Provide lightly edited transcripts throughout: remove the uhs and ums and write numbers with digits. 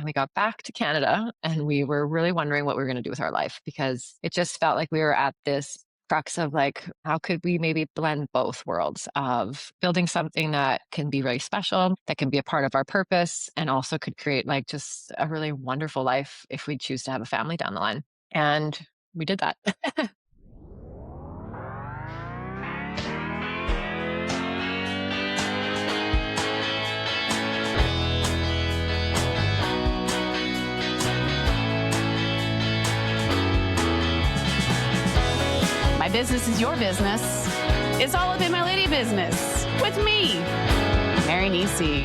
and we got back to Canada and we were really wondering what we were going to do with our life because it just felt like we were at this crux of like, how could we maybe blend both worlds of building something that can be really special, that can be a part of our purpose, and also could create like just a really wonderful life if we choose to have a family down the line. And we did that. My business is your business. It's all up in my lady business with me, Mary Nisi.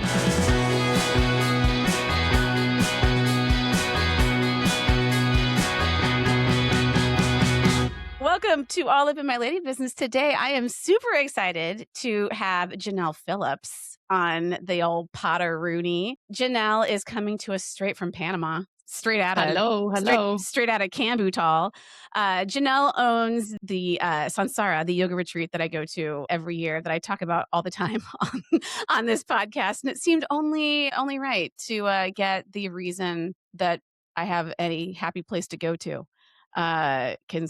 Welcome to All Up in My Lady Business. Today, I am super excited to have Janel Phillips on the old Potter Rooney. Janel is coming to us straight from Panama. Straight out of Cambutal. Janel owns the Sansara, the yoga retreat that I go to every year that I talk about all the time on this podcast. And it seemed only right to get the reason that I have a happy place to go to can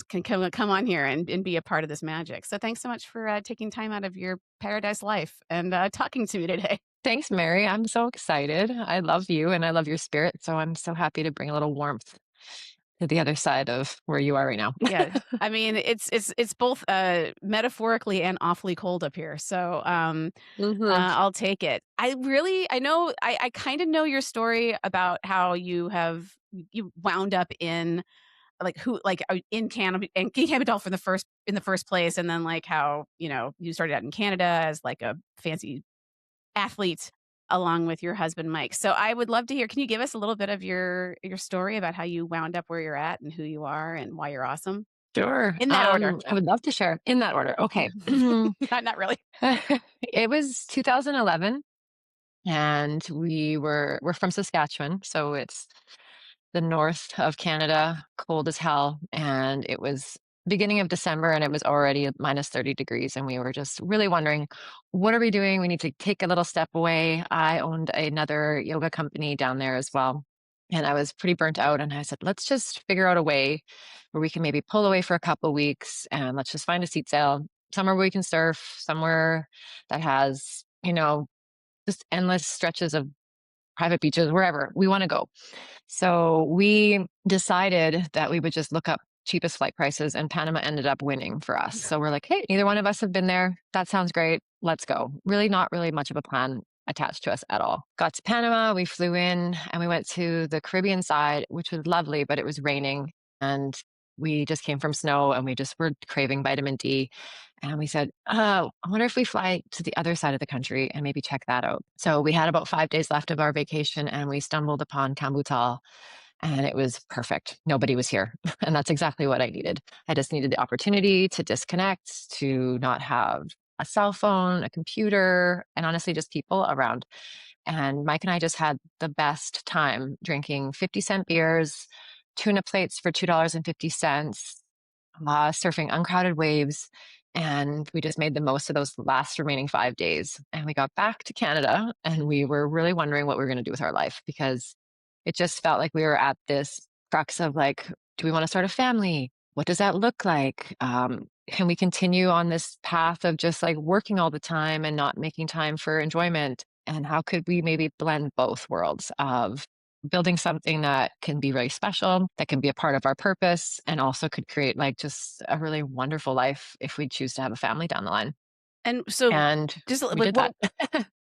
come on here and be a part of this magic. So thanks so much for taking time out of your paradise life and talking to me today. Thanks, Mary. I'm so excited. I love you and I love your spirit. So I'm so happy to bring a little warmth to the other side of where you are right now. Yeah. I mean, it's both metaphorically and awfully cold up here. So I'll take it. I kind of know your story about how you wound up in in Canada and Canada in the first place, and then like how you started out in Canada as like a fancy athlete along with your husband Mike. So I would love to hear. Can you give us a little bit of your story about how you wound up where you're at and who you are and why you're awesome? Sure. In that order. I would love to share in that order. Okay. Not really. It was 2011 and we're from Saskatchewan. So it's the north of Canada, cold as hell. And it was beginning of December and it was already minus 30 degrees. And we were just really wondering, what are we doing? We need to take a little step away. I owned another yoga company down there as well. And I was pretty burnt out. And I said, let's just figure out a way where we can maybe pull away for a couple of weeks and let's just find a seat sail somewhere where we can surf, somewhere that has, just endless stretches of private beaches, wherever we want to go. So we decided that we would just look up cheapest flight prices, and Panama ended up winning for us. So we're like, hey, neither one of us have been there. That sounds great. Let's go. Really not really much of a plan attached to us at all. Got to Panama, we flew in and we went to the Caribbean side, which was lovely, but it was raining and we just came from snow and we just were craving vitamin D. And we said, oh, I wonder if we fly to the other side of the country and maybe check that out. So we had about 5 days left of our vacation and we stumbled upon Cambutal and it was perfect. Nobody was here. And that's exactly what I needed. I just needed the opportunity to disconnect, to not have a cell phone, a computer, and honestly, just people around. And Mike and I just had the best time drinking 50-cent beers, tuna plates for $2.50, surfing uncrowded waves. And we just made the most of those last remaining 5 days. And we got back to Canada and we were really wondering what we were going to do with our life because it just felt like we were at this crux of like, do we want to start a family? What does that look like? Can we continue on this path of just like working all the time and not making time for enjoyment? And how could we maybe blend both worlds of building something that can be really special, that can be a part of our purpose, and also could create like just a really wonderful life if we choose to have a family down the line. And so just we did that.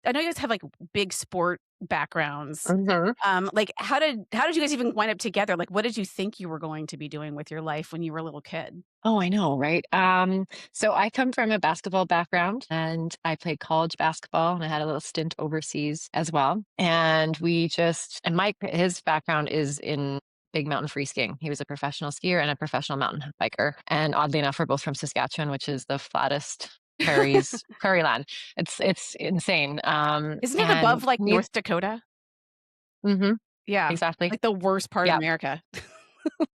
I know you guys have like big sport backgrounds. Mm-hmm. Like how did you guys even wind up together? Like what did you think you were going to be doing with your life when you were a little kid? Oh, I know, right? So I come from a basketball background and I played college basketball and I had a little stint overseas as well. And Mike, his background is in big mountain free skiing. He was a professional skier and a professional mountain biker. And oddly enough, we're both from Saskatchewan, which is the flattest prairie land. It's insane. Isn't it above like North Dakota? Mm-hmm. Yeah, exactly. Like the worst part of America.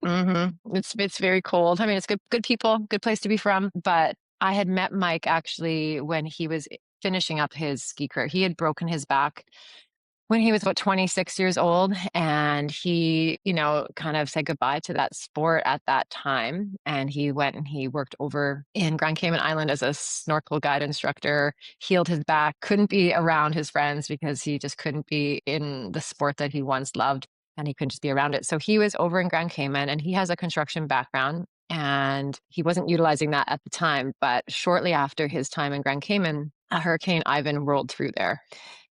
Mm-hmm. It's very cold. I mean, it's good people, good place to be from. But I had met Mike actually when he was finishing up his ski career. He had broken his back when he was about 26 years old, and he, kind of said goodbye to that sport at that time. And he went and he worked over in Grand Cayman Island as a snorkel guide instructor, healed his back, couldn't be around his friends because he just couldn't be in the sport that he once loved and he couldn't just be around it. So he was over in Grand Cayman and he has a construction background and he wasn't utilizing that at the time. But shortly after his time in Grand Cayman, a Hurricane Ivan rolled through there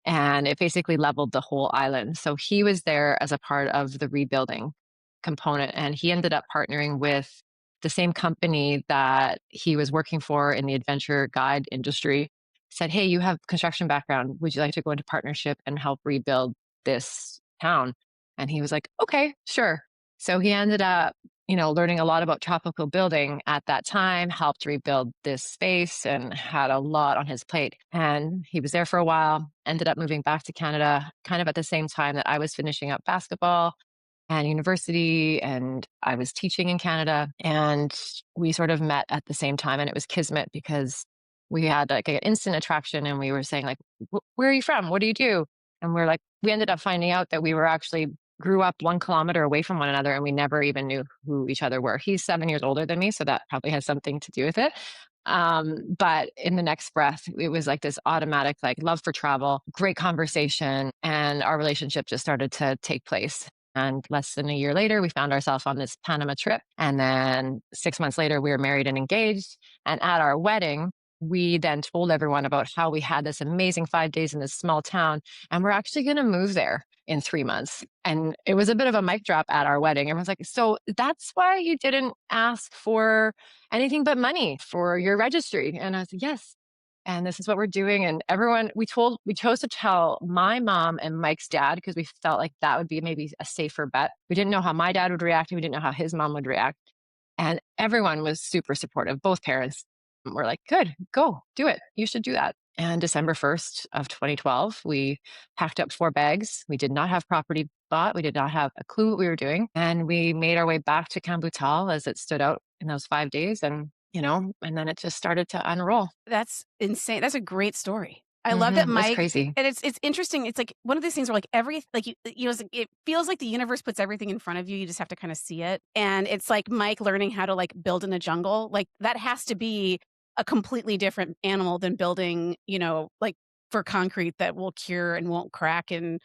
and it basically leveled the whole island. So he was there as a part of the rebuilding component, and he ended up partnering with the same company that he was working for in the adventure guide industry. Said, "Hey, you have construction background. Would you like to go into partnership and help rebuild this town?" And he was like, "Okay, sure." So he ended up, learning a lot about tropical building at that time, helped rebuild this space and had a lot on his plate. And he was there for a while, ended up moving back to Canada kind of at the same time that I was finishing up basketball and university, and I was teaching in Canada. And we sort of met at the same time, and it was kismet because we had like an instant attraction, and we were saying like, "Where are you from? What do you do?" And we ended up finding out that we were actually grew up 1 kilometer away from one another, and we never even knew who each other were. He's 7 years older than me, so that probably has something to do with it. But in the next breath, it was like this automatic, like love for travel, great conversation, and our relationship just started to take place. And less than a year later, we found ourselves on this Panama trip. And then 6 months later, we were married and engaged. And at our wedding, we then told everyone about how we had this amazing 5 days in this small town, and we're actually going to move there in 3 months. And it was a bit of a mic drop at our wedding. Everyone's like, "So that's why you didn't ask for anything but money for your registry?" And I was like, "Yes. And this is what we're doing." And we chose to tell my mom and Mike's dad because we felt like that would be maybe a safer bet. We didn't know how my dad would react, and we didn't know how his mom would react. And everyone was super supportive. Both parents were like, "Good, go do it. You should do that." And December 1st of 2012, we packed up 4 bags. We did not have property bought. We did not have a clue what we were doing. And we made our way back to Kambutal as it stood out in those 5 days. And then it just started to unroll. That's insane. That's a great story. I love that It's Mike crazy. and it's interesting. It's like one of these things where like it's like it feels like the universe puts everything in front of you. You just have to kind of see it. And it's like Mike learning how to like build in the jungle. Like that has to be a completely different animal than building, like for concrete that will cure and won't crack and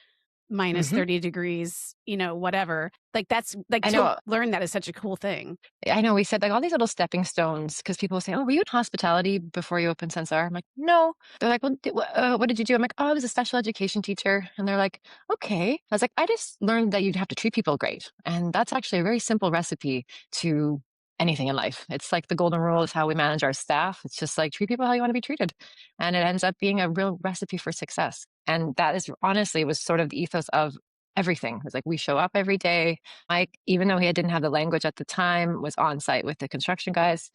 minus hmm 30 degrees, whatever. Like that's like I to know. learn that is such a cool thing. I know we said like all these little stepping stones because people say, "Oh, were you in hospitality before you opened Sansara?" I'm like, "No." They're like, "Well, what did you do?" I'm like, "Oh, I was a special education teacher." And they're like, "Okay." I was like, "I just learned that you'd have to treat people great. And that's actually a very simple recipe to anything in life. It's like the golden rule is how we manage our staff. It's just like treat people how you want to be treated. And it ends up being a real recipe for success." And that is honestly was sort of the ethos of everything. It's like we show up every day. Mike, even though he didn't have the language at the time, was on site with the construction guys,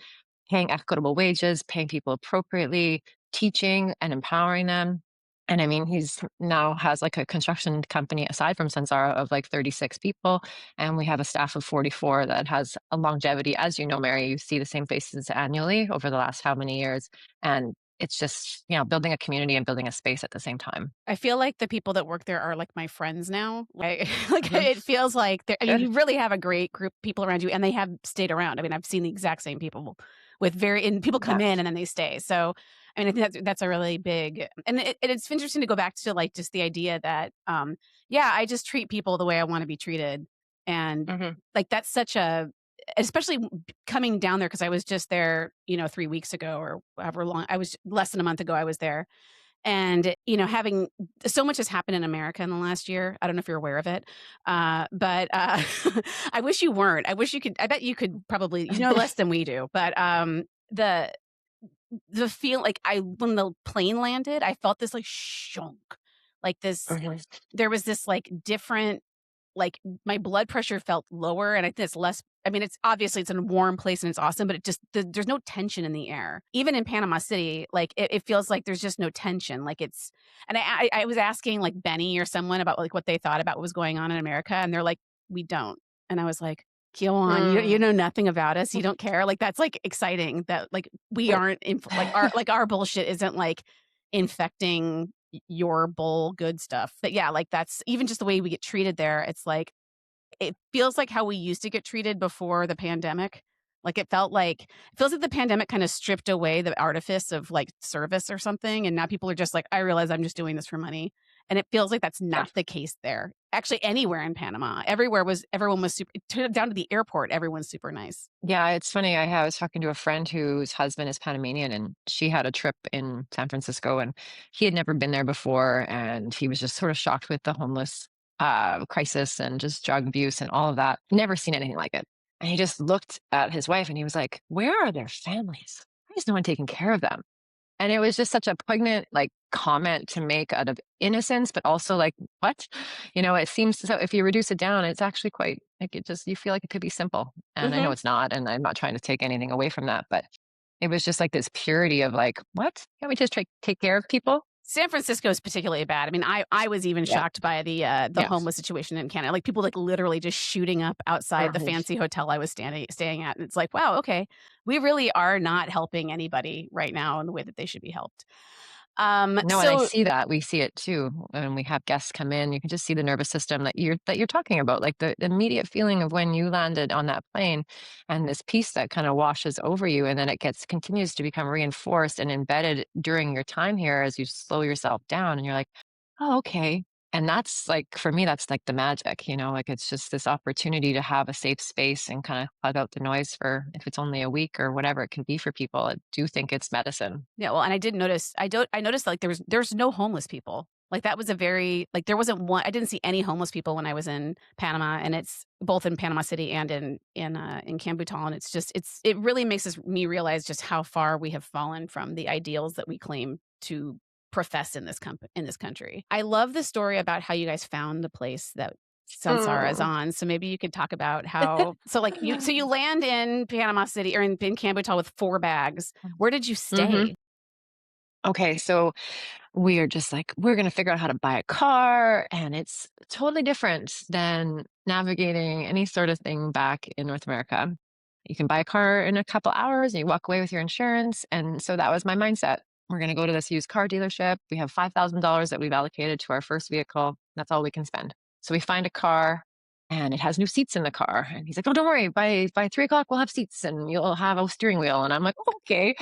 paying equitable wages, paying people appropriately, teaching and empowering them. And I mean, he's now has like a construction company aside from Sansara of like 36 people. And we have a staff of 44 that has a longevity. As you know, Mary, you see the same faces annually over the last how many years. And it's just, building a community and building a space at the same time. I feel like the people that work there are like my friends now. Like, like hmm it feels like I mean, Good. you really have a great group of people around you, and they have stayed around. I mean, I've seen the exact same people and people come Yeah. in and then they stay. So, I mean, I think that's a really big, and it's interesting to go back to like just the idea that, yeah, I just treat people the way I want to be treated, and hmm like that's such a, especially coming down there because I was just there, 3 weeks ago or however long I was, less than a month ago. I was there and, having so much has happened in America in the last year. I don't know if you're aware of it. But I wish you weren't. I wish you could. I bet you could probably, less than we do. But the the feel like when the plane landed, I felt this like shunk, like this. hmm There was this like different, like my blood pressure felt lower, and I think it's less. I mean, it's obviously it's in a warm place and it's awesome, but there's no tension in the air. Even in Panama City, like it feels like there's just no tension. Like it's, and I was asking like Benny or someone about like what they thought about what was going on in America, and they're like, we don't. And I was like, go on, you Mm. know nothing about us, you don't care. Like that's like exciting that like we aren't like our bullshit isn't like infecting your bowl good stuff. But yeah, like that's even just the way we get treated there. It's like it feels like how we used to get treated before the pandemic. Like, it feels like the pandemic kinda stripped away the artifice of, like, service or something, and now people are just like, "I realize I'm just doing this for money." And it feels like that's Yeah. not the case there. Actually, anywhere in Panama, everyone was super down to the airport, everyone's super nice. Yeah, it's funny. Was talking to a friend whose husband is Panamanian, and she had a trip in San Francisco, and he had never been there before, and he was just sort of shocked with the homeless crisis and just drug abuse and all of that. Never seen anything like it. And he just looked at his wife, and he was like, "Where are their families? Why is no one taking care of them?" And it was just such a poignant, like, comment to make out of innocence, but also like, what? It seems so if you reduce it down, it's actually quite like it just you feel like it could be simple. And I know Mhm. it's not, and I'm not trying to take anything away from that, but it was just like this purity of like, what? Can't we just take care of people? San Francisco is particularly bad. I mean, I was even Yeah. shocked by the Yeah. homeless situation in Canada. Like, people, like, literally just shooting up outside the Mhm. fancy hotel I was staying at, and it's like, "Wow, okay. We really are not helping anybody right now in the way that they should be helped." No, and I So see that. We see it too when we have guests come in. You can just see the nervous system that you're talking about, like the immediate feeling of when you landed on that plane, and this peace that kind of washes over you, and then it gets continues to become reinforced and embedded during your time here as you slow yourself down, and you're like, oh, okay. And that's like for me, that's like the magic, like it's just this opportunity to have a safe space and kind of plug out the noise for if it's only a week or whatever it can be for people. I do think it's medicine. yeah, well, and I noticed, like, there's no homeless people. Like, that was a very like, there wasn't one I didn't see any homeless people when I was in Panama, and it's both in Panama City and in Cambutal, and it really makes me realize just how far we have fallen from the ideals that we claim to profess in this country. I love the story about how you guys found the place that Sansara is Mm. on, so maybe you could talk about how you land in Panama City or in Cambutal with 4 bags. Where did you Mhm. stay? Okay, so we are just like, we're going to figure out how to buy a car. And it's totally different than navigating any sort of thing back in North America. You can buy a car in a couple hours and you walk away with your insurance. And so that was my mindset. We're going to go to this used car dealership. We have $5,000 that we've allocated to our first vehicle. That's all we can spend. So we find a car and it has new seats in the car. And he's like, oh, don't worry. By 3 o'clock, we'll have seats and you'll have a steering wheel. And I'm like, okay,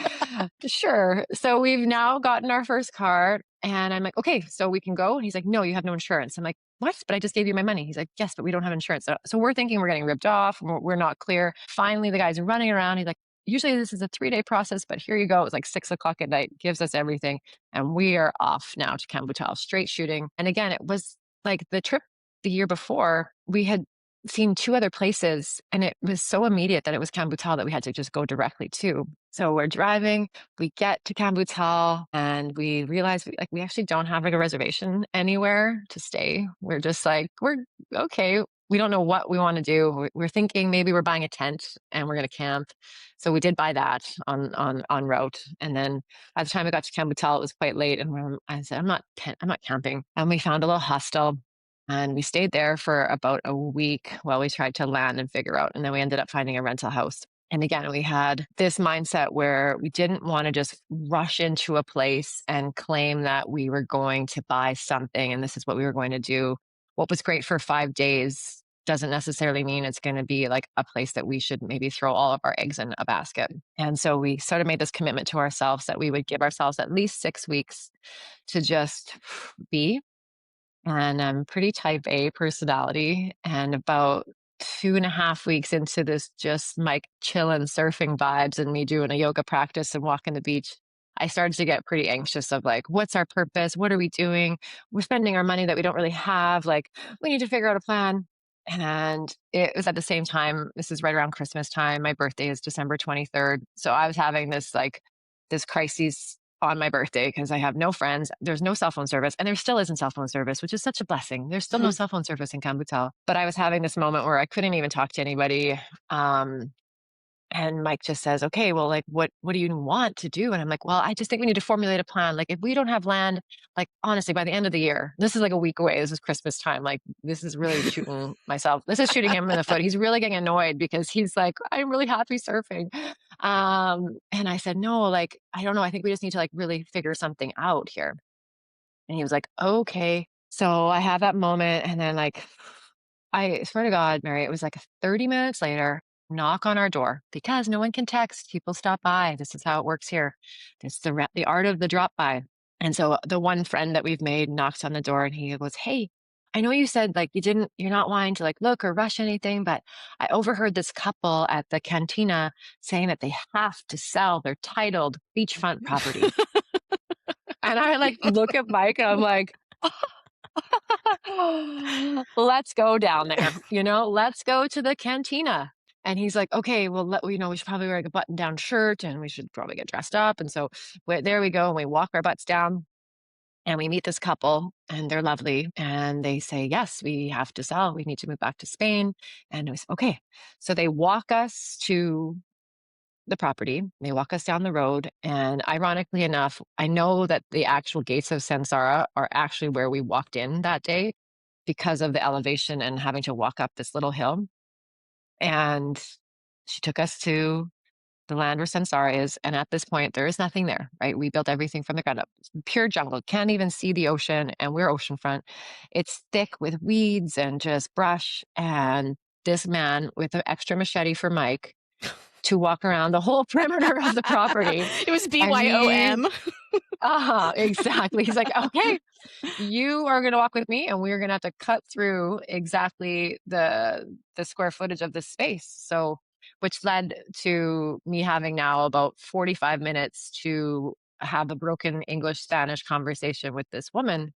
sure. So we've now gotten our first car. And I'm like, okay, so we can go. And he's like, no, you have no insurance. I'm like, what? But I just gave you my money. He's like, yes, but we don't have insurance. So we're thinking we're getting ripped off. We're not clear. Finally, the guy's running around. He's like, usually this is a 3-day process, but here you go. It was like 6 o'clock at night, gives us everything. And we are off now to Cambutal, straight shooting. And again, it was like the trip the year before, we had seen 2 other places, and it was so immediate that it was Cambutal that we had to just go directly to. So we're driving, we get to Cambutal, and we realize we actually don't have like a reservation anywhere to stay. We're just like, we're okay. We don't know what we want to do. We're thinking maybe we're buying a tent and we're going to camp. So we did buy that on route. And then by the time we got to Cambutal, it was quite late, and I said, I'm not camping. And we found a little hostel and we stayed there for about a week while we tried to land and figure out. And then we ended up finding a rental house. And again, we had this mindset where we didn't want to just rush into a place and claim that we were going to buy something and this is what we were going to do. What was great for 5 days doesn't necessarily mean it's going to be like a place that we should maybe throw all of our eggs in a basket. And so we sort of made this commitment to ourselves that we would give ourselves at least 6 weeks to just be, and I'm pretty type A personality. And about 2.5 weeks into this just like chillin' surfing vibes and me doing a yoga practice and walking the beach, I started to get pretty anxious of like, what's our purpose? What are we doing? We're spending our money that we don't really have. Like, we need to figure out a plan. And it was at the same time, this is right around Christmas time. My birthday is December 23rd. So I was having this crisis on my birthday because I have no friends. There's no cell phone service, and there still isn't cell phone service, which is such a blessing. There's still no cell phone service in Kambutal. But I was having this moment where I couldn't even talk to anybody. And Mike just says, okay, well, like, what do you want to do? And I'm like, well, I just think we need to formulate a plan. Like, if we don't have land, like, honestly, by the end of the year, this is like a week away. This is Christmas time. Like, this is really shooting myself. This is shooting him in the foot. He's really getting annoyed because he's like, I'm really happy surfing. And I said, no, like, I don't know. I think we just need to like really figure something out here. And he was like, "Okay." So I have that moment, and then, like, I swear to God, Mary, it was like 30 minutes later, knock on our door because no one can text. People stop by. This is how it works here. It's the art of the drop by. And so the one friend that we've made knocks on the door, and he goes, "Hey, I know you said like you're not wanting to like look or rush anything, but I overheard this couple at the cantina saying that they have to sell their titled beachfront property." And I like look at Mike and I'm like, let's go down there, let's go to the cantina. And he's like, okay, well, we should probably wear like a button down shirt and we should probably get dressed up. And so there we go. And we walk our butts down and we meet this couple and they're lovely. And they say, yes, we have to sell. We need to move back to Spain. And we said, okay. So they walk us to the property. They walk us down the road. And ironically enough, I know that the actual gates of Sansara are actually where we walked in that day because of the elevation and having to walk up this little hill. And she took us to the land where Sansara is. And at this point, there is nothing there, right? We built everything from the ground up. Pure jungle. Can't even see the ocean. And we're oceanfront. It's thick with weeds and just brush. And this man with an extra machete for Mike to walk around the whole perimeter of the property. It was And BYOM. exactly. He's like, okay, you are going to walk with me and we're going to have to cut through exactly the square footage of this space. So, which led to me having now about 45 minutes to have a broken English Spanish conversation with this woman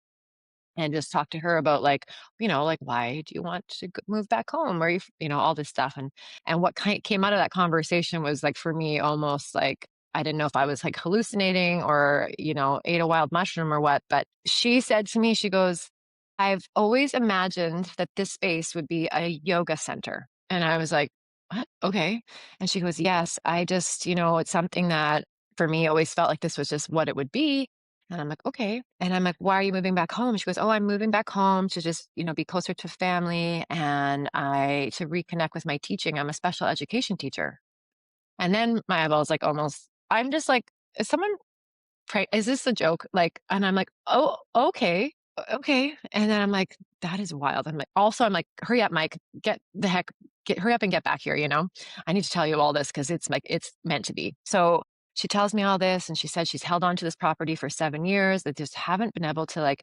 and just talk to her about like, like why do you want to move back home or all this stuff. And what came out of that conversation was like for me almost like I didn't know if I was like hallucinating or ate a wild mushroom or what, but she said to me, she goes, I've always imagined that this space would be a yoga center. And I was like, what? Okay. And she goes, yes, I just it's something that for me always felt like this was just what it would be. And I'm like, okay. And I'm like, why are you moving back home? She goes, oh, I'm moving back home to just, be closer to family and to reconnect with my teaching. I'm a special education teacher. And then my eyeballs like almost, I'm just like, is someone is this a joke? Like, and I'm like, oh, okay. Okay. And then I'm like, that is wild. I'm like, hurry up, Mike, hurry up and get back here. I need to tell you all this because it's like, it's meant to be. So she tells me all this and she said she's held on to this property for 7 years. They just haven't been able to like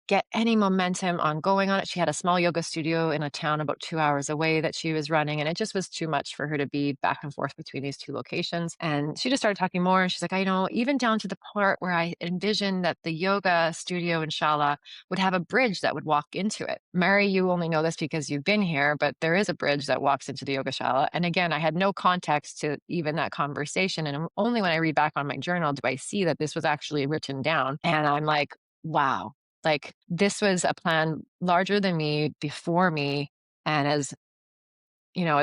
get any momentum on going on it. She had a small yoga studio in a town about 2 hours away that she was running, and it just was too much for her to be back and forth between these two locations. And she just started talking more, and she's like, I know, even down to the part where I envisioned that the yoga studio, inshallah, would have a bridge that would walk into it. Mary, you only know this because you've been here, but there is a bridge that walks into the yoga shala. And again, I had no context to even that conversation. And only when I read back on my journal do I see that this was actually written down. And I'm like, wow, like this was a plan larger than me, before me. And as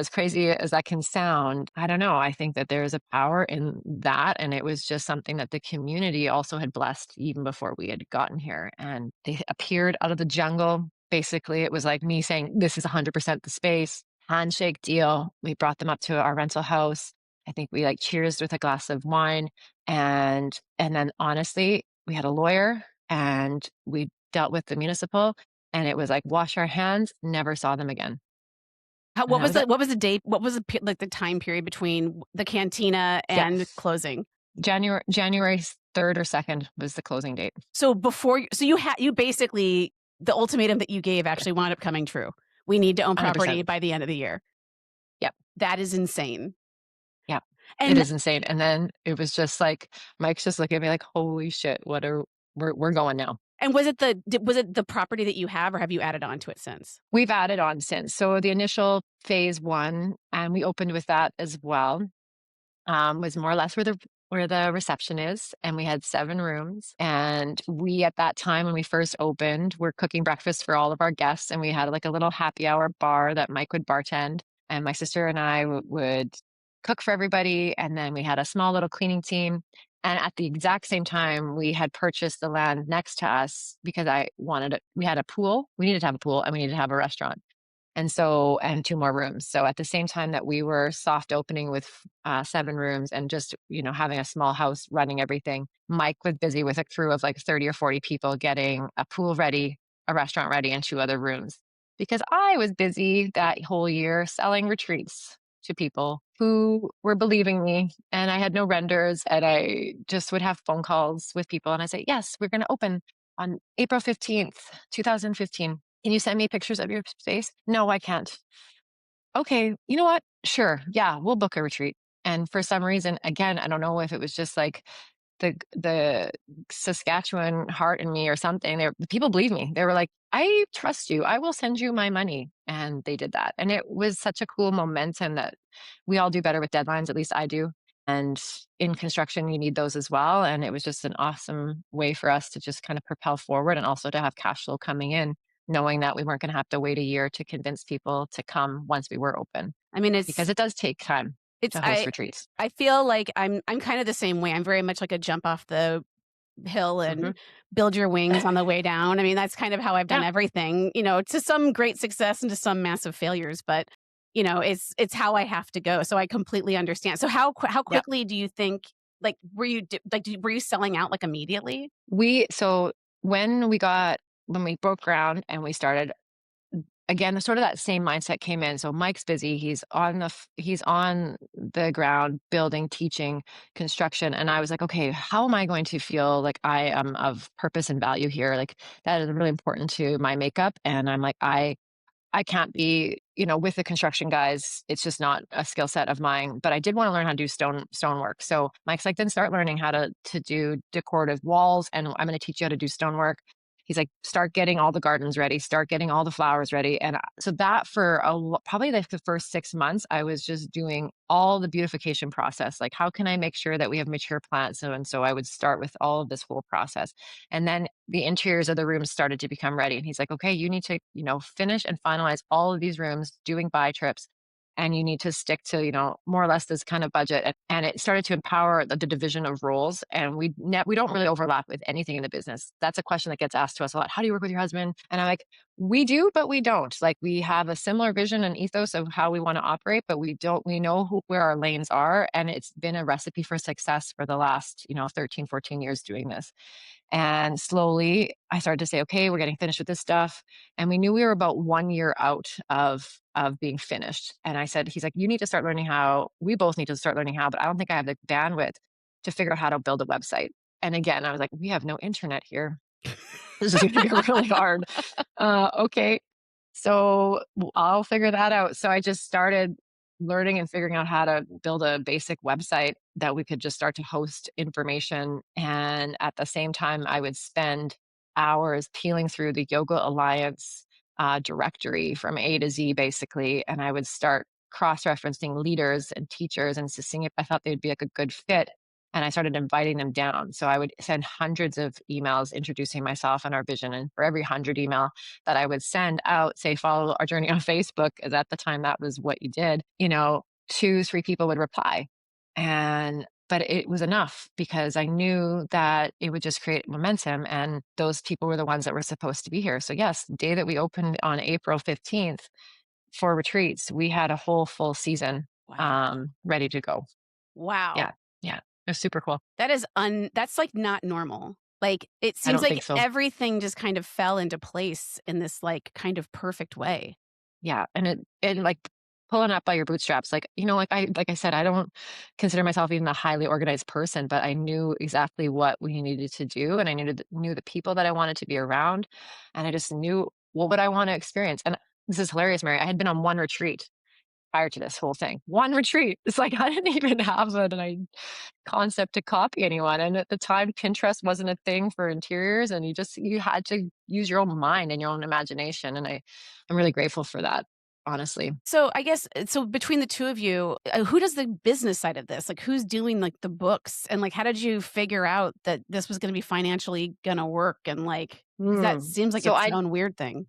crazy as that can sound, I don't know. I think that there is a power in that. And it was just something that the community also had blessed even before we had gotten here. And they appeared out of the jungle. Basically, it was like me saying, this is 100% the space, handshake deal. We brought them up to our rental house. I think we like cheers with a glass of wine. And then honestly, we had a lawyer and we dealt with the municipal, and it was like, wash our hands, never saw them again. And that was it. What was the date? What was like the time period between the cantina Yeah. and closing? January 3rd or 2nd was the closing date. So you basically, the ultimatum that you gave actually wound up coming true. We need to own property 100%. by the end of the year. Yep. That is insane. Yep. It And is insane. And then it was just like, Mike's just looking at me like, holy shit, we're going now. and was it the property that you have, or have you added on to it since? We've added on since. So the initial phase 1, and we opened with that as well, was more or less where the reception is, and we had 7 rooms. And we, at that time when we first opened, were cooking breakfast for all of our guests, and we had like a little happy hour bar that Mike would bartend, and my sister and I would cook for everybody. And then we had a small little cleaning team. And at the exact same time, we had purchased the land next to us because we had a pool. We needed to have a pool and we needed to have a restaurant. And 2 more rooms. So at the same time that we were soft opening with 7 rooms and just, having a small house running everything, Mike was busy with a crew of like 30 or 40 people getting a pool ready, a restaurant ready, and 2 other rooms. Because I was busy that whole year selling retreats to people who were believing me, and I had no renders, and I just would have phone calls with people and I say, "Yes, we're going to open on April 15th, 2015. Can you send me pictures of your space?" "No, I can't." "Okay, you know what? Sure. Yeah, we'll book a retreat." And for some reason, again, I don't know if it was just like the Saskatchewan heart in me or something. People believe me. They were like, "I trust you. I will send you my money." And they did that. And it was such a cool momentum that we all do better with deadlines. At least I do. And in construction, you need those as well. And it was just an awesome way for us to just kind of propel forward and also to have cash flow coming in, knowing that we weren't going to have to wait a year to convince people to come once we were open, I mean, because it does take time it's to host retreats. I feel like I'm kind of the same way. I'm very much like a jump off the hill and Hmm. build your wings on the way down. I mean, that's kind of how I've done Yeah. everything, to some great success and to some massive failures, but it's how I have to go. So I completely understand. So how Yeah. quickly do you think, like, were you selling out like immediately? So when we broke ground and we started again, sort of that same mindset came in. So Mike's busy. He's on the ground building, teaching, construction. And I was like, okay, how am I going to feel like I am of purpose and value here? Like that is really important to my makeup. And I'm like, I can't be, with the construction guys. It's just not a skill set of mine. But I did want to learn how to do stonework. So Mike's like, then start learning how to do decorative walls, and I'm going to teach you how to do stonework. He's like, start getting all the gardens ready, start getting all the flowers ready. And so that for probably like the first 6 months, I was just doing all the beautification process. Like, how can I make sure that we have mature plants? So I would start with all of this whole process. And then the interiors of the rooms started to become ready. And he's like, okay, you need to, finish and finalize all of these rooms, doing buy trips. And you need to stick to, more or less this kind of budget. And it started to empower the division of roles. And we don't really overlap with anything in the business. That's a question that gets asked to us a lot. How do you work with your husband? And I'm like, we do, but we don't. Like, we have a similar vision and ethos of how we want to operate, but we know where our lanes are. And it's been a recipe for success for the last, 13, 14 years doing this. And slowly I started to say, okay, we're getting finished with this stuff. And we knew we were about 1 year out of being finished. And he's like, you need to start learning how, we both need to start learning how, but I don't think I have the bandwidth to figure out how to build a website. And again, I was like, we have no internet here. This is going to be really hard. Okay. So I'll figure that out. So I just started learning and figuring out how to build a basic website that we could just start to host information. And at the same time, I would spend hours peeling through the Yoga Alliance directory from A to Z, basically. And I would start cross referencing leaders and teachers and just seeing if I thought they'd be like a good fit. And I started inviting them down. So I would send hundreds of emails introducing myself and our vision. And for every 100 email that I would send out, say, follow our journey on Facebook, as at the time that was what you did, 2, 3 people would reply. But it was enough because I knew that it would just create momentum. And those people were the ones that were supposed to be here. So, yes, the day that we opened on April 15th for retreats, we had a whole full season Wow. ready to go. Wow. Yeah. Yeah. It was super cool. That's like not normal. Like, it I seems don't like think so. everything just kind of fell into place in this like kind of perfect way. Yeah, and like pulling up by your bootstraps, like, like I said, I don't consider myself even a highly organized person, but I knew exactly what we needed to do, and I knew the people that I wanted to be around, and I just knew what would I want to experience. And this is hilarious, Mary. I had been on one retreat prior to this whole thing. One retreat. It's like I didn't even have concept to copy anyone. And at the time, Pinterest wasn't a thing for interiors, and you had to use your own mind and your own imagination. And I'm really grateful for that, honestly. So I guess so between the two of you, who does the business side of this? Like, who's doing like the books, and like how did you figure out that this was going to be financially going to work, and like, because that Mm. seems like So its I own weird thing.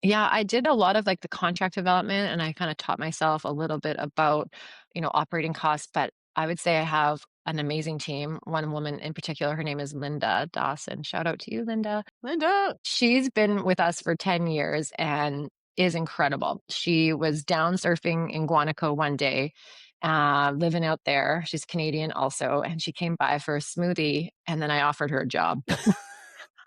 Yeah, I did a lot of like the contract development, and I kind of taught myself a little bit about, operating costs, but I would say I have an amazing team. One woman in particular, her name is Linda Dawson. Shout out to you, Linda. Linda. She's been with us for 10 years, and is incredible. She was down surfing in Guanaco one day, living out there. She's Canadian also, and she came by for a smoothie, and then I offered her a job.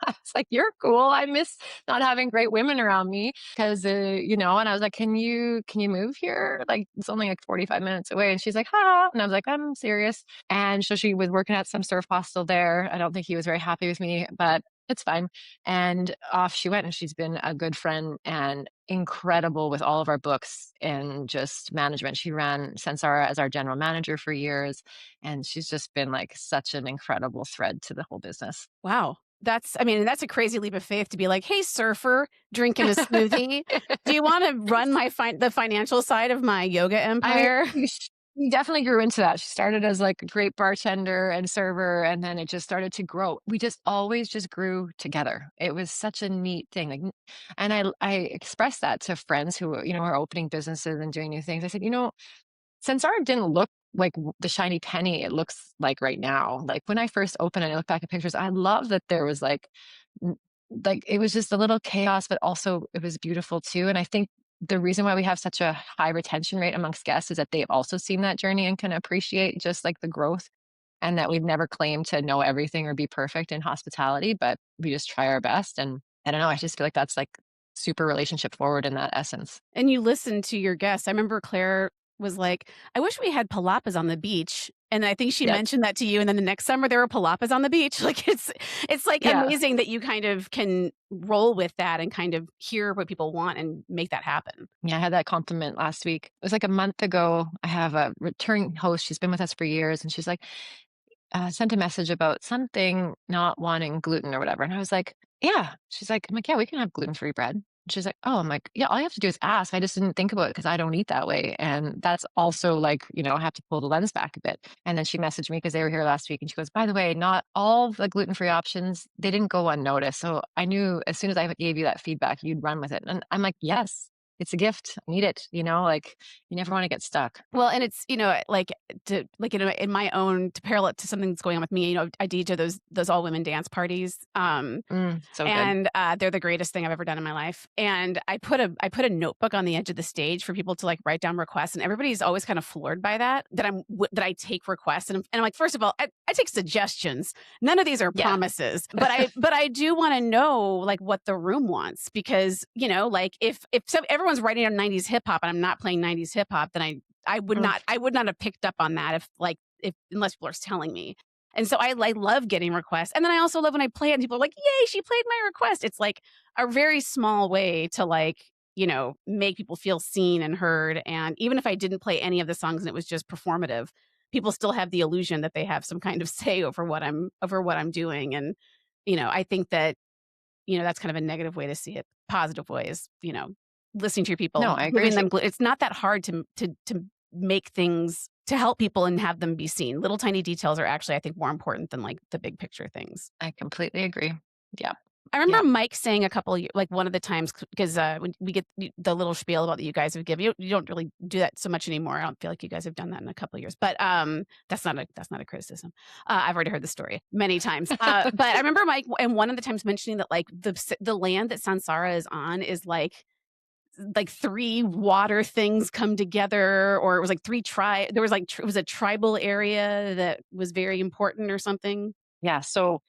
I was like, "You're cool. I miss not having great women around me because, and I was like, can you move here? Like, it's only like 45 minutes away." And she's like, "Ha." And I was like, "I'm serious." And so she was working at some surf hostel there. I don't think he was very happy with me, but it's fine. And off she went. And she's been a good friend and incredible with all of our books and just management. She ran Sansara as our general manager for years. And she's just been like such an incredible thread to the whole business. Wow. I mean, that's a crazy leap of faith to be like, "Hey, surfer, drinking a smoothie. Do you wanna run the financial side of my yoga I mean, empire?" she definitely grew into that. She started as like a great bartender and server, and then it just started to grow. We just always just grew together. It was such a neat thing. And I expressed that to friends who are opening businesses and doing new things. I said, Sansara didn't look like the shiny penny it looks like right now. Like when I first opened and I look back at pictures, I love that there was n- like it was just a little chaos, but also it was beautiful too. And I think the reason why we have such a high retention rate amongst guests is that they've also seen that journey and can appreciate just like the growth, and that we've never claimed to know everything or be perfect in hospitality, but we just try our best. And I don't know, I just feel like that's like super relationship forward in that essence. And you listen to your guests. I remember Claire was like, "I wish we had palapas on the beach." And I think she Yep. mentioned that to you, and then the next summer there were palapas on the beach. Like, it's, like, Yeah. amazing that you kind of can roll with that and kind of hear what people want and make that happen. Yeah, I had that compliment last week. It was like a month ago. I have a returning host. She's been with us for years, and she's like, sent a message about something not wanting gluten or whatever. And I was like, yeah. She's like, I'm like, yeah, we can have gluten free bread. She's like, oh, I'm like, yeah, all you have to do is ask. I just didn't think about it because I don't eat that way. And that's also like, I have to pull the lens back a bit. And then she messaged me because they were here last week. And she goes, by the way, not all the gluten free options, they didn't go unnoticed. So I knew as soon as I gave you that feedback, you'd run with it. And I'm like, yes, it's a gift. I need it. Like you never want to get stuck. Well, and it's, like in my own to parallel it to something that's going on with me, I DJ those all women dance parties. So good. And they're the greatest thing I've ever done in my life. And I put a notebook on the edge of the stage for people to like write down requests, and everybody's always kind of floored by that I take requests, and I'm like, first of all, I take suggestions. None of these are Yeah. promises, but I do want to know like what the room wants, because like if everyone's writing on 90s hip hop and I'm not playing 90s hip hop, then I would not have picked up on that if unless people are telling me. And so I love getting requests. And then I also love when I play it and people are like, "Yay, she played my request." It's like a very small way to make people feel seen and heard. And even if I didn't play any of the songs and it was just performative, people still have the illusion that they have some kind of say over what I'm doing. And I think that that's kind of a negative way to see it. Positive way is, listening to your No, people, I agree giving with you. them it's not that hard to make things to help people and have them be seen. Little tiny details are actually, I think, more important than like the big picture things. I completely agree. Yeah. I remember Yeah. Mike saying a couple of like one of the times, because when we get the little spiel about that you guys have given, you don't really do that so much anymore. I don't feel like you guys have done that in a couple of years, but that's not a criticism. I've already heard the story many times. But I remember Mike and one of the times mentioning that like the land that Sansara is on is like three water things come together, or it was like there was like it was a tribal area that was very important or something. Yeah. So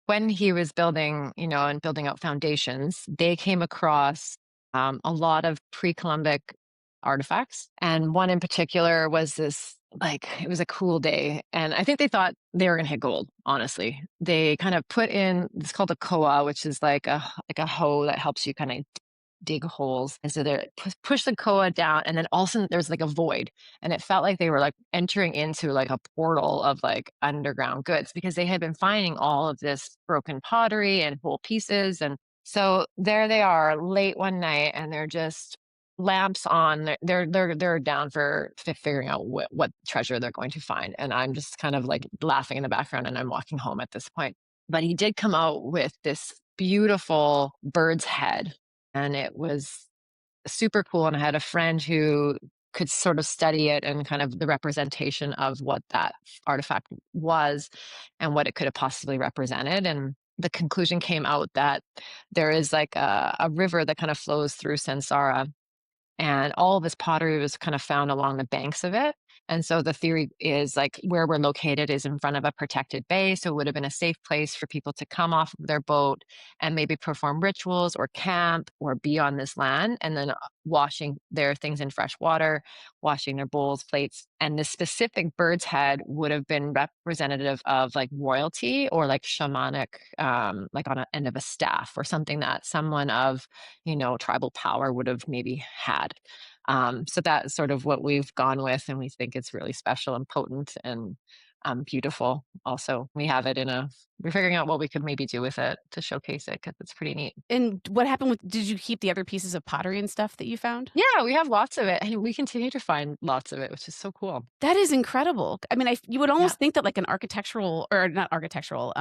when he was building, and building out foundations, they came across a lot of pre-Columbic artifacts. And one in particular was this, like, it was a cool day. And I think they thought they were going to hit gold, honestly. They kind of put in, it's called a koa, which is like a hoe that helps you kind of dig holes. And so they push the koa down, and then all of a sudden there's like a void. And it felt like they were like entering into like a portal of like underground goods, because they had been finding all of this broken pottery and whole pieces. And so there they are late one night, and they're just lamps on. They're down for figuring out what treasure they're going to find. And I'm just kind of like laughing in the background, and I'm walking home at this point. But he did come out with this beautiful bird's head, and it was super cool. And I had a friend who could sort of study it and kind of the representation of what that artifact was and what it could have possibly represented. And the conclusion came out that there is like a river that kind of flows through Sansara, and all of this pottery was kind of found along the banks of it. And so the theory is like where we're located is in front of a protected bay. So it would have been a safe place for people to come off of their boat and maybe perform rituals or camp or be on this land, and then washing their things in fresh water, washing their bowls, plates. And this specific bird's head would have been representative of like royalty or like shamanic, like on an end of a staff or something that someone of, tribal power would have maybe had. So that's sort of what we've gone with, and we think it's really special and potent and beautiful. Also, we're figuring out what we could maybe do with it to showcase it because it's pretty neat. And what happened with did you keep the other pieces of pottery and stuff that you found? Yeah, we have lots of it, and we continue to find lots of it, which is so cool. That is incredible. I mean, you would Yeah, almost think that like an architectural or not architectural,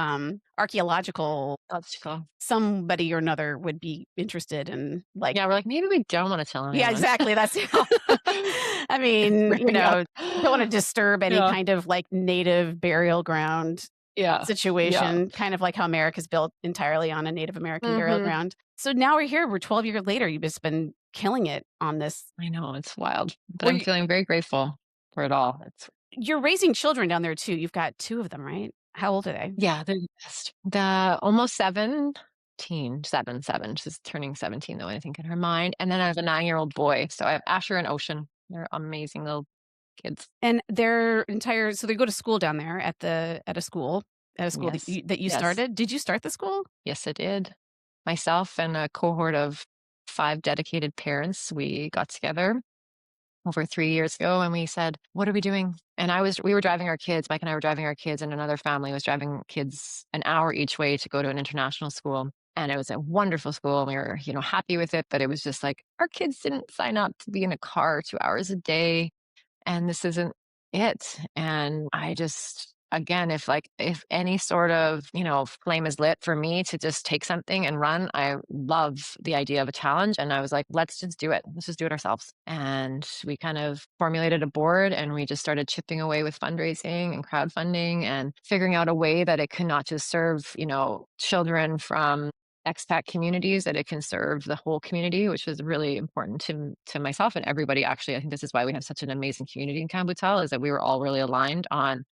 archaeological that's cool. somebody or another would be interested in like Yeah, we're like maybe we don't want to tell yeah, anyone. exactly. That's I mean, Bring up. don't want to disturb any Yeah, kind of like native burial ground yeah, yeah. situation, kind of like how America's built entirely on a Native American burial Hmm. ground. So now we're here, we're 12 years later, you've just been killing it on this. I know it's wild, but Were I'm you feeling very grateful for it all. It's you're raising children down there too. You've got 2 of them, right? How old are they? Yeah, they're the best. The almost 17, 7, 7. She's turning 17 though, I think, in her mind. And then I have a 9-year-old boy. So I have Asher and Ocean. They're amazing little kids. And their entire so they go to school down there at a school that Yes. you Yes. started? Did you start the school? Yes, it did. Myself and a cohort of 5 dedicated parents, we got together over 3 years ago, and we said, "What are we doing?" And we were driving our kids, Mike and I were driving our kids, and another family was driving kids an hour each way to go to an international school. And it was a wonderful school, and we were, happy with it, but it was just like, our kids didn't sign up to be in a car 2 hours a day, and this isn't it. And I just, again, if any sort of, flame is lit for me to just take something and run, I love the idea of a challenge. And I was like, let's just do it. Let's just do it ourselves. And we kind of formulated a board, and we just started chipping away with fundraising and crowdfunding and figuring out a way that it could not just serve, children from expat communities, that it can serve the whole community, which was really important to myself and everybody. Actually, I think this is why we have such an amazing community in Kambutal, is that we were all really aligned on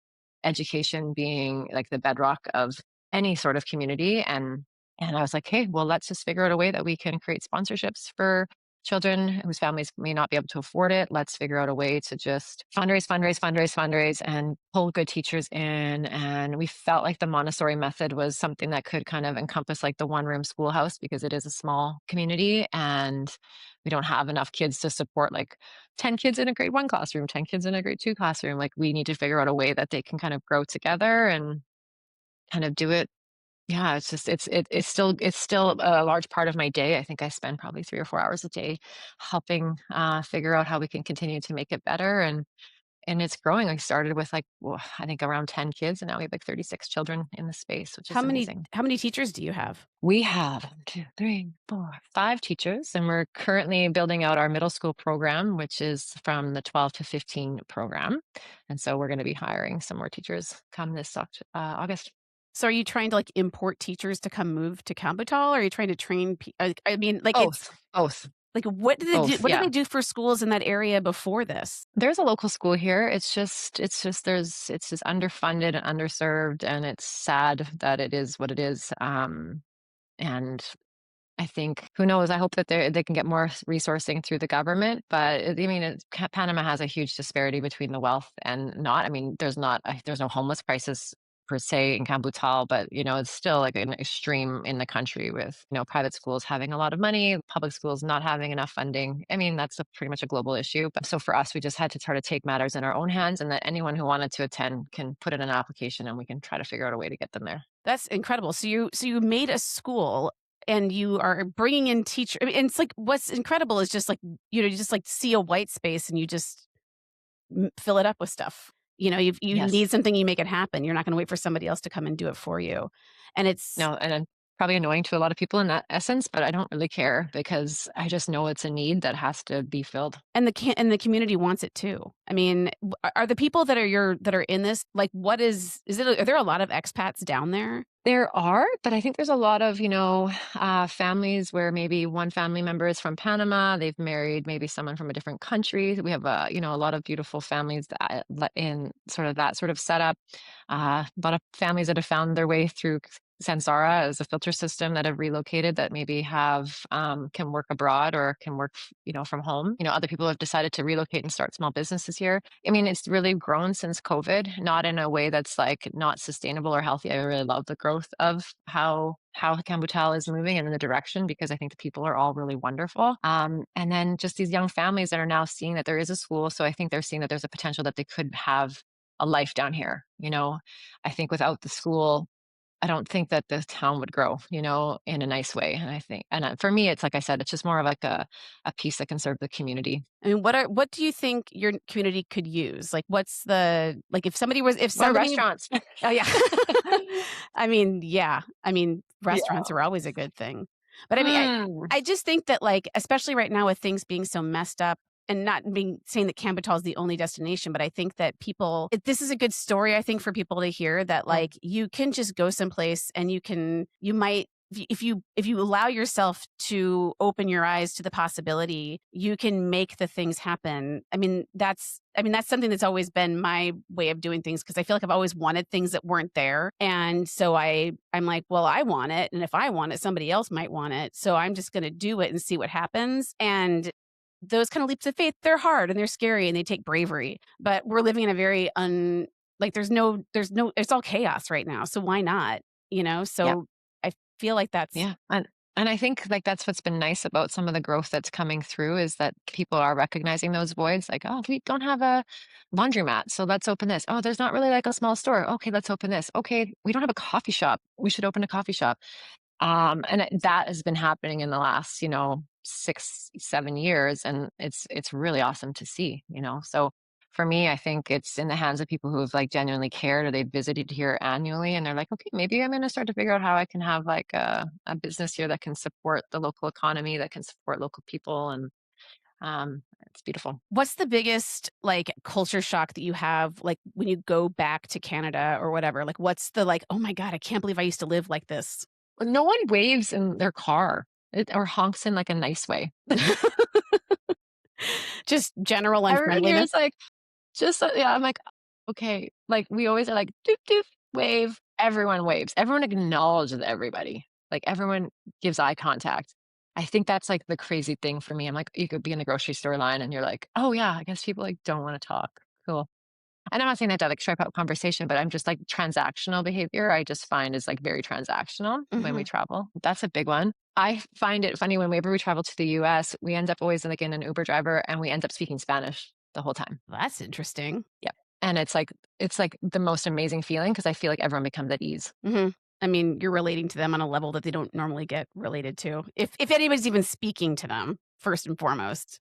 education being like the bedrock of any sort of community. And I was like, hey, well, let's just figure out a way that we can create sponsorships for children whose families may not be able to afford it. Let's figure out a way to just fundraise, and pull good teachers in. And we felt like the Montessori method was something that could kind of encompass like the one room schoolhouse, because it is a small community and we don't have enough kids to support like 10 kids in a grade 1 classroom, 10 kids in a grade 2 classroom. Like, we need to figure out a way that they can kind of grow together and kind of do it. Yeah, it's just it's still a large part of my day. I think I spend probably 3 or 4 hours a day helping figure out how we can continue to make it better. And it's growing. I started with like, I think around 10 kids, and now we have like 36 children in the space, which is amazing. How many teachers do you have? We have 1, 2, 3, 4, 5 teachers, and we're currently building out our middle school program, which is from the 12 to 15 program. And so we're going to be hiring some more teachers come this August. So are you trying to like import teachers to come move to Campital? Or are you trying to train I mean, like it's Both, both, like both. what did Yeah. they do for schools in that area before this? There's a local school here. It's just underfunded and underserved, and it's sad that it is what it is. And I think, who knows? I hope that they can get more resourcing through the government. But I mean, Panama has a huge disparity between the wealth and not. I mean, there's no homeless crisis per se in Cambutal, but it's still like an extreme in the country with private schools having a lot of money, public schools not having enough funding. I mean, that's pretty much a global issue. But so for us, we just had to try to take matters in our own hands, and that anyone who wanted to attend can put in an application, and we can try to figure out a way to get them there. That's incredible. So you made a school and you are bringing in teacher I mean, and it's like what's incredible is just like, you just like see a white space and you just fill it up with stuff. You Yes. need something, you make it happen. You're not going to wait for somebody else to come and do it for you. And it's No, and probably annoying to a lot of people in that essence, but I don't really care because I just know it's a need that has to be filled. And the community wants it too. I mean, are the people that are in this, like, what is it are there a lot of expats down there? There are, but I think there's a lot of, families where maybe one family member is from Panama. They've married maybe someone from a different country. We have a lot of beautiful families that in sort of that sort of setup. A lot of families that have found their way through Sansara as a filter system that have relocated that maybe have can work abroad or can work, from home. Other people have decided to relocate and start small businesses here. I mean, it's really grown since COVID, not in a way that's like not sustainable or healthy. I really love the growth of how Cambutal is moving and in the direction because I think the people are all really wonderful. And then just these young families that are now seeing that there is a school. So I think they're seeing that there's a potential that they could have a life down here. I think without the school, I don't think that the town would grow, in a nice way. And I think, and for me, it's like I said, it's just more of like a piece that can serve the community. I mean, what do you think your community could use? Like, what's the like if More somebody restaurants. oh, yeah. I mean, yeah. I mean, restaurants Yeah. are always a good thing. But I mean, Mm. I just think that, like, especially right now with things being so messed up and not being saying that Cambodia is the only destination, but I think that this is a good story, I think, for people to hear that, Mm. like, you can just go someplace and you might if you allow yourself to open your eyes to the possibility, you can make the things happen. I mean that's something that's always been my way of doing things because I feel like I've always wanted things that weren't there. And so I'm like, well, I want it, and if I want it, somebody else might want it. So I'm just going to do it and see what happens. And those kind of leaps of faith, they're hard and they're scary and they take bravery. But we're living in a very like there's no it's all chaos right now. So why not? Yeah. So I feel like that's Yeah. And I think like that's what's been nice about some of the growth that's coming through is that people are recognizing those voids. Like, oh, we don't have a laundromat, so let's open this. Oh, there's not really like a small store. Okay, let's open this. Okay, we don't have a coffee shop. We should open a coffee shop. That has been happening in the last, 6, 7 years, and it's really awesome to see. So for me, I think it's in the hands of people who have like genuinely cared or they've visited here annually, and they're like, okay, maybe I'm going to start to figure out how I can have like a business here that can support the local economy, that can support local people, and it's beautiful. what's the biggest, like, culture shock that you have, like, when you go back to Canada or whatever? Like, what's the, like, "Oh my god, I can't believe I used to live like this." No one waves in their car or honks in like a nice way. Just general Everyone here unfriendliness? is like, just yeah, I'm like, "Okay." Like, we always are like, "Doop, doop, wave." Everyone waves. Everyone acknowledges everybody. Like, everyone gives eye contact. I think that's, like, the crazy thing for me. I'm like, you could be in the grocery store line and you're like, "Oh, yeah, I guess people, like, don't wanna talk. Cool." And I'm not saying that to, like, strike up conversation, but I'm just like transactional behavior, I just find is, like, very transactional when we Mhm. travel. That's a big one. I find it funny whenever we travel to the US, we end up always, like, in an Uber driver, and we end up speaking Spanish the whole time. Well, that's interesting. Yeah. And it's like the most amazing feeling because I feel like everyone becomes at ease. Mhm. I mean, you're relating to them on a level that they don't normally get related to, if anybody's even speaking to them, first and foremost.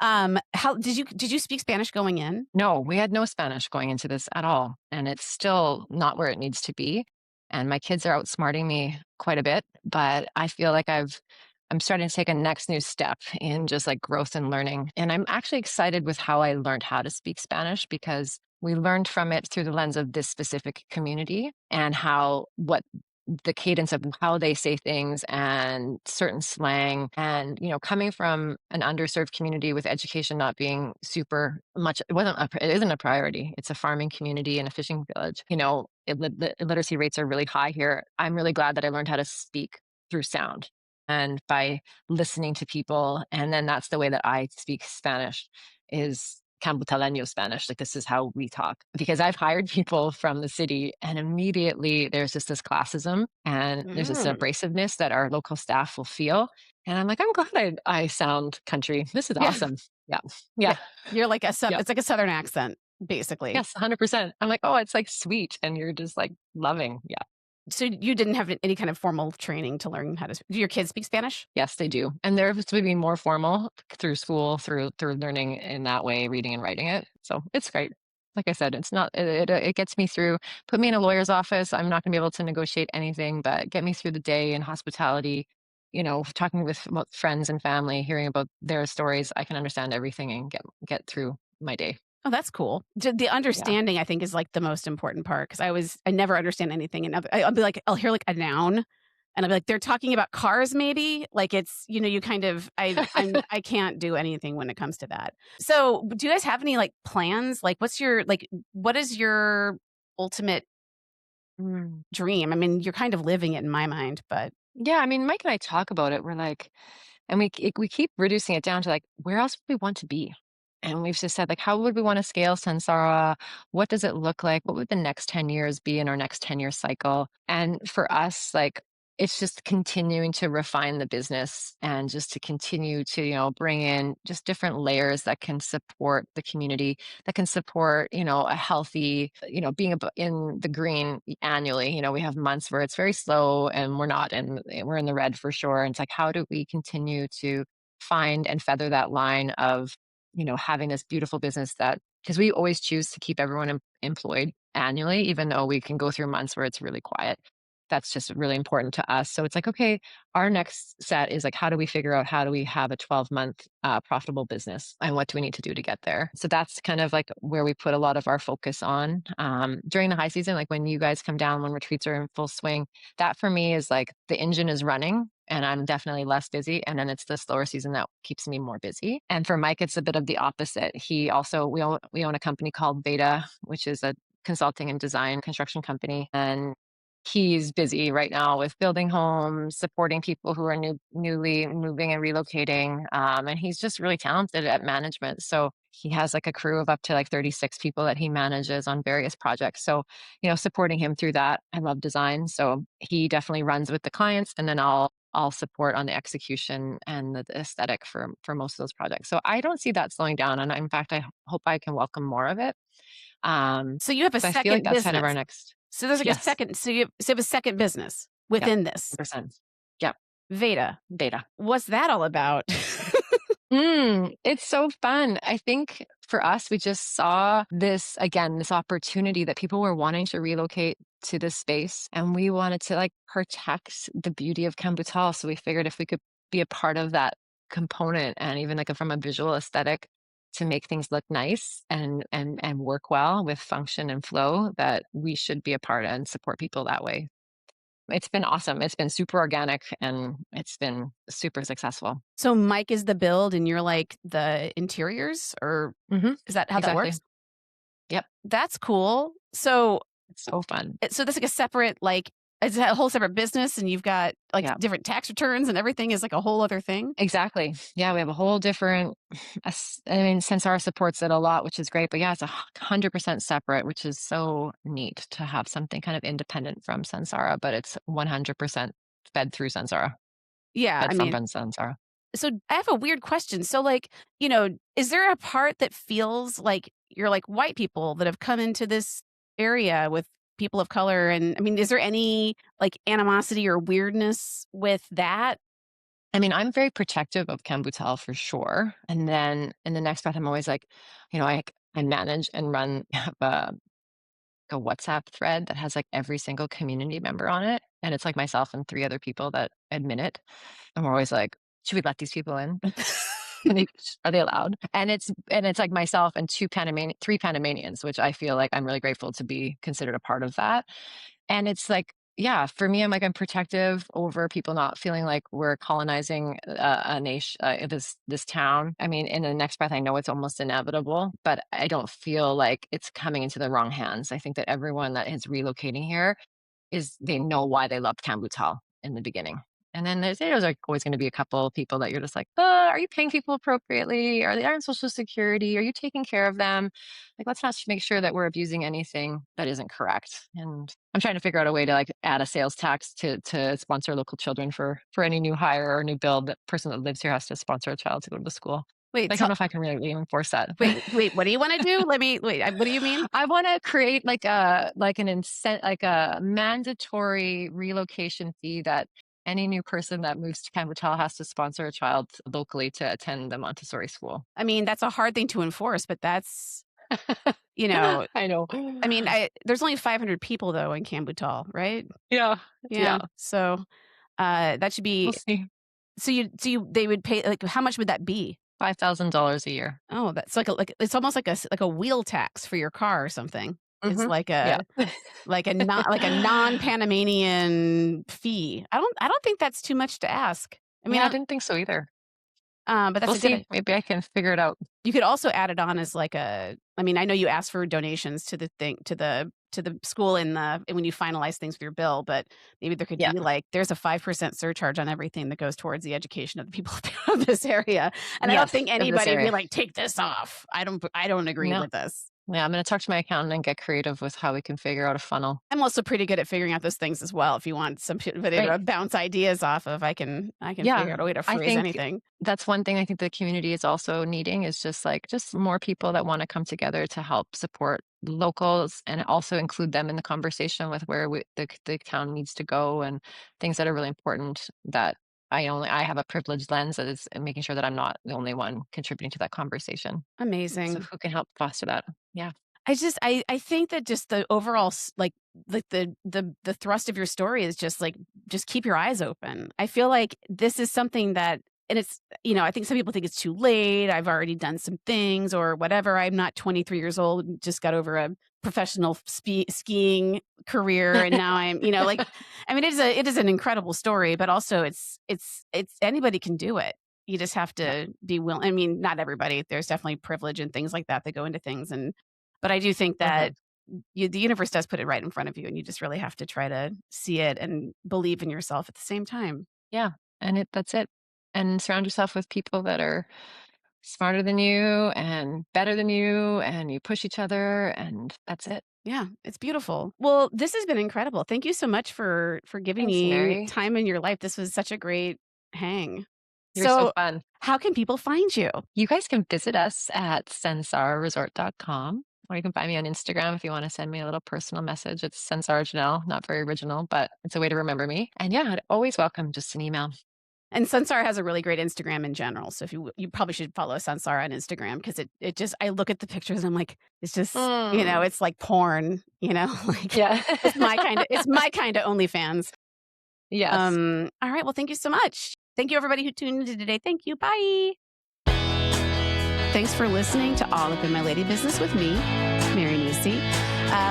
How did you speak Spanish going in? No, we had no Spanish going into this at all, and it's still not where it needs to be, and my kids are outsmarting me quite a bit, but I feel like I'm starting to take a next new step in just, like, growth and learning, and I'm actually excited with how I learned how to speak Spanish because we learned from it through the lens of this specific community and how what the cadence of how they say things and certain slang and coming from an underserved community with education not being super much it isn't a priority. It's a farming community and a fishing village. The illiteracy rates are really high here. I'm really glad that I learned how to speak through sound and by listening to people, and then that's the way that I speak Spanish is Camputaleño Spanish. Like, this is how we talk. Because I've hired people from the city, and immediately there's just this classism and there's this Mm. abrasiveness that our local staff will feel. And I'm like, I'm glad I sound country. This is Yeah. awesome. Yeah. Yeah. Yeah. You're like Yeah. it's like a Southern accent, basically. Yes, 100%. I'm like, oh, it's like sweet. And you're just like loving. Yeah. So you didn't have any kind of formal training to learn how to do your kids speak Spanish? Yes, they do. And they're to be more formal through school, through learning in that way, reading and writing it. So it's great. Like I said, it's not it gets me through. Put me in a lawyer's office, I'm not gonna be able to negotiate anything, but get me through the day in hospitality, talking with friends and family, hearing about their stories, I can understand everything and get through my day. Oh, that's cool. The Yeah. understanding, I think, is, like, the most important part because I never understand anything, and I'll be like I'll hear, like, a noun, and I'll be like, "They're talking about cars, maybe?" Like, it's you kind of I can't do anything when it comes to that. So, do you guys have any, like, plans? Like, what is your ultimate Mm. dream? I mean, you're kind of living it in my mind, but Yeah, I mean, Mike and I talk about it. We're like, and we keep reducing it down to like, where else would we want to be? And we've just said, like, how would we want to scale Sansara? What does it look like? What would the next 10 years be in our next 10-year cycle? And for us, like, it's just continuing to refine the business and just to continue to, bring in just different layers that can support the community, that can support, a healthy, being in the green annually. We have months where it's very slow and we're in the red for sure. And it's like, how do we continue to find and feather that line of, having this beautiful business that, because we always choose to keep everyone employed annually, even though we can go through months where it's really quiet. That's just really important to us. So it's like, okay, our next set is like, how do we figure out how do we have a 12-month profitable business and what do we need to do to get there? So that's kind of like where we put a lot of our focus on during the high season, like when you guys come down, when retreats are in full swing. That for me is like the engine is running and I'm definitely less busy. And then it's the slower season that keeps me more busy. And for Mike, it's a bit of the opposite. We own a company called Beta, which is a consulting and design construction company. And he's busy right now with building homes, supporting people who are newly moving and relocating. And he's just really talented at management. So he has like a crew of up to like 36 people that he manages on various projects. So, supporting him through that. I love design. So he definitely runs with the clients and then I'll support on the execution and the aesthetic for most of those projects. So I don't see that slowing down. And in fact, I hope I can welcome more of it. so you have a So I feel like second that's kind of our business. next. So there's, like, a Yes. second so you have a second business Yep. within this. 100%. Yep. Veda. Data. What's that all about? It's so fun. I think for us, we just saw this again, this opportunity that people were wanting to relocate to this space, and we wanted to like protect the beauty of Kambutal. So we figured if we could be a part of that component, and even like from a visual aesthetic, to make things look nice and work well with function and flow, that we should be a part and support people that way. It's been awesome. It's been super organic and it's been super successful. So Mike is the build and you're, like, the interiors, or Mhm. is that how that Exactly. works? Yep. That's cool. So It's so fun. that's like a separate, like is it a whole separate business and you've got, like, Yeah. different tax returns and everything is, like, a whole other thing? Exactly. Yeah, we have a whole different I mean, Sansara supports it a lot, which is great, but yeah, it's 100% separate, which is so neat to have something kind of independent from Sansara, but it's 100% fed through Sansara, Yeah, fed I from mean, Sansara. so I have a weird question. So, like, is there a part that feels like you're like white people that have come into this area with people of color? And I mean, is there any like animosity or weirdness with that? I mean, I'm very protective of Kambutal for sure. And then in the next breath, I'm always like, I manage and run have a WhatsApp thread that has like every single community member on it. And it's like myself and three other people that admit it. And we're always like, should we let these people in? Are they allowed? And it's like myself and three Panamanians, which I feel like I'm really grateful to be considered a part of that. And it's like, yeah, for me, I'm protective over people not feeling like we're colonizing a nation, this town. I mean, in the next breath, I know it's almost inevitable, but I don't feel like it's coming into the wrong hands. I think that everyone that is relocating here they know why they loved Kambutal in the beginning. And then there's like always going to be a couple of people that you're just like, are you paying people appropriately? Are they on Social Security? Are you taking care of them? Like, let's not make sure that we're abusing anything that isn't correct. And I'm trying to figure out a way to like add a sales tax to sponsor local children for any new hire or new build. That person that lives here has to sponsor a child to go to the school. Wait, I so don't know if I can really enforce that. wait, what do you want to do? Let me wait. What do you mean? I want to create like a mandatory relocation fee that any new person that moves to Cambertal has to sponsor a child locally to attend the Montessori school. I mean, that's a hard thing to enforce, but that's you know, I know. I mean, there's only 500 people though in Kambutal, right? Yeah. Yeah. Yeah. So, that should We'll be see. they would pay like, how much would that be? $5,000 a year. Oh, that's it's almost like a wheel tax for your car or something. It's like Yeah. a non-Panamanian fee. I don't think that's too much to ask. I mean, Yeah, I didn't think so either. but that's We'll a good see. Maybe I can figure it out. you could also add it on as like I mean, I know you asked for donations to the school when you finalize things with your bill, but maybe there could Yeah. be like there's a 5% surcharge on everything that goes towards the education of the people of this area. And I don't Yes, think of this anybody would be area. like, take this off. I don't agree No. with this. Yeah, I'm gonna talk to my accountant and get creative with how we can figure out a funnel. I'm also pretty good at figuring out those things as well. If you want somebody Great. to bounce ideas off of, I can figure Yeah. out a way to I phrase think anything. that's one thing I think the community is also needing is just more people that wanna come together to help support locals and also include them in the conversation with where the town needs to go and things that are really important that I have a privileged lens that is making sure that I'm not the only one contributing to that conversation. So Amazing. who can help foster that? Yeah. I think that just the overall the thrust of your story is just like just keep your eyes open. I feel like this is something that and it's I think some people think it's too late. I've already done some things or whatever. I'm not 23 years old and just got over a professional skiing career and now I'm, like I mean it is an incredible story, but also it's anybody can do it. You just have Yeah. to be willing. I mean, not everybody. There's definitely privilege and things like that go into things but I do think that Mhm. the universe does put it right in front of you, and you just really have to try to see it and believe in yourself at the same time. Yeah, and that's it. And surround yourself with people that are smarter than you and better than you, and you push each other, and that's it. Yeah, it's beautiful. Well, this has been incredible. Thank you so much for giving Thanks, me Mary. time in your life. This was such a great hang. You're so So, fun. how can people find you? You guys can visit us at sansararesort.com, or you can find me on Instagram if you want to send me a little personal message. It's Sansara Janel, not very original, but it's a way to remember me. And yeah, I'd always welcome just an email. And Sansara has a really great Instagram in general. So if you probably should follow Sansara on Instagram because it just I look at the pictures and I'm like, it's just, Mm. it's like porn, like Yeah. it's my kind of OnlyFans. Yes. All right. Well, thank you so much. Thank you everybody who tuned in today. Thank you. Bye. Thanks for listening to All Up in My Lady Business with me, Mary Nisi.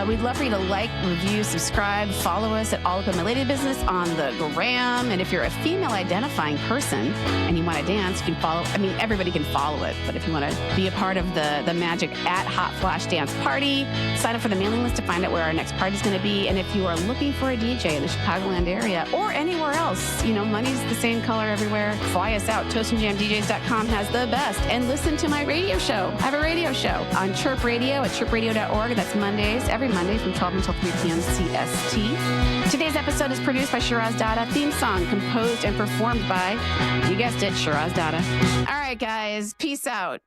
We'd love for you to like, review, subscribe, follow us at All Up in My Lady Business on the gram. And if you're a female identifying person and you want to dance, you can follow. I mean, everybody can follow it, but if you want to be a part of the magic at Hot Flash Dance Party, sign up for the mailing list to find out where our next party is going to be. And if you are looking for a DJ in the Chicagoland area or anywhere else, money's the same color everywhere. Fly us out. ToastandJamDJs.com has the best. And listen to my radio show. I have a radio show on Chirp Radio at chirpradio.org. That's Mondays, every Monday from 12 until 3 p.m. CST. Today's episode is produced by Shiraz Dada. Theme song composed and performed by, you guessed it, Shiraz Dada. All right, guys. Peace out.